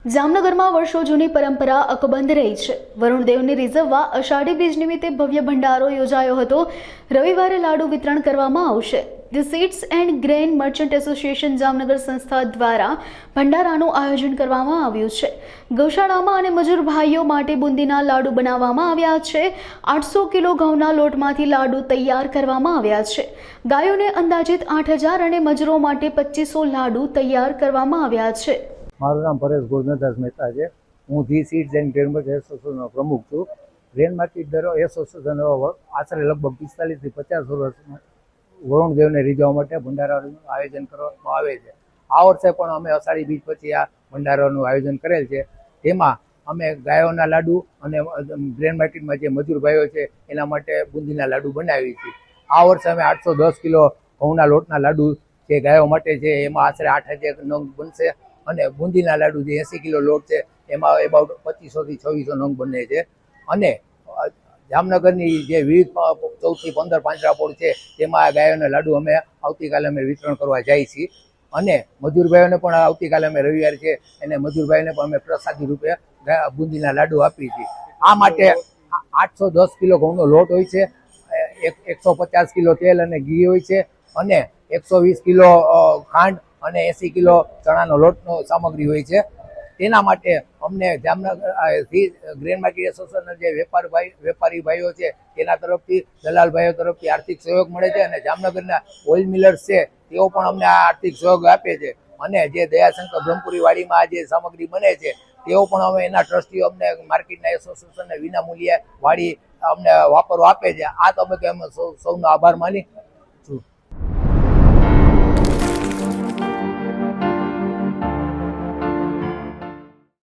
જામનગરમાં વર્ષો જૂની પરંપરા અકબંધ રહી છે। વરુણદેવને રીઝવવા અષાઢી બીજ નિમિત્તે ભવ્ય ભંડારો યોજાયો હતો। રવિવારે લાડુ વિતરણ કરવામાં આવશે। The seeds and grain merchant association Jamnagar સંસ્થા દ્વારા ભંડારાનું આયોજન કરવામાં આવ્યું છે। ગૌશાળામાં અને મજૂર ભાઈઓ માટે બુંદીના લાડુ બનાવવામાં આવ્યા છે। 800 કિલો ઘઉંના લોટમાંથી લાડુ તૈયાર કરવામાં આવ્યા છે। ગાયોને અંદાજિત 8000 અને મજૂરો માટે 2500 લાડુ તૈયાર કરવામાં આવ્યા છે। મારું નામ પરેશ ગોરધનદાસ મહેતા છે। હું the seeds and grain merchant એસોસિએશનનો પ્રમુખ છું। ગ્રેન મર્ચન્ટ એસોસિએશન આશરે લગભગ 45 થી 50 વર્ષમાં વરુણદેવને રીઝવવા માટે ભંડારાનું આયોજન કરવામાં આવે છે। આ વર્ષે પણ અમે અષાઢી બીજ પછી આ ભંડારાનું આયોજન કરેલ છે। તેમાં અમે ગાયોના લાડુ અને ગ્રેન માર્કેટમાં જે મજૂર ભાઈઓ છે એના માટે બુંદીના લાડુ બનાવી છે। આ વર્ષે અમે 810 કિલો ઘઉંના લોટના લાડુ જે ગાયો માટે છે એમાં આશરે 8000 નંગ બનશે અને બુંદીના લાડુ જે 80 કિલો લોટ છે એમાં એબાઉટ 2500 થી 2600 નંગ બને છે। અને જામનગરની જે વિવિધ 14 થી 15 પાંજરાપોળ છે તેમાં ગાયોના લાડુ અમે આવતીકાલે અમે વિતરણ કરવા જઈએ છીએ। અને મજૂરભાઈઓને પણ આવતીકાલે અમે રવિવાર છે અને મજૂરભાઈને પણ અમે પ્રસાદી રૂપે બુંદીના લાડુ આપીએ છીએ। આ માટે 810 કિલો ઘઉંનો લોટ હોય છે, 150 કિલો તેલ અને ઘી હોય છે અને 120 કિલો ખાંડ અને 80 કિલો ચણાનો લોટનો સામગ્રી હોય છે। તેના માટે અમને જામનગર ગ્રેન માર્કેટ એસોસિએશનના જે વેપારી ભાઈઓ છે તેના તરફથી, દલાલ ભાઈઓ તરફથી આર્થિક સહયોગ મળે છે અને જામનગરના ઓઇલ મિલર્સ છે તેઓ પણ અમને આ આર્થિક સહયોગ આપે છે। અને જે દયાશંકર બ્રહ્મપુરી વાડીમાં આ જે સામગ્રી બને છે તેઓ પણ અમે એના ટ્રસ્ટીઓ અમને માર્કેટના એસોસિએશનને વિના મૂલ્યે વાડી અમને વાપરવા આપે છે। આ તબક્કે અમે સૌનો આભાર માની છું।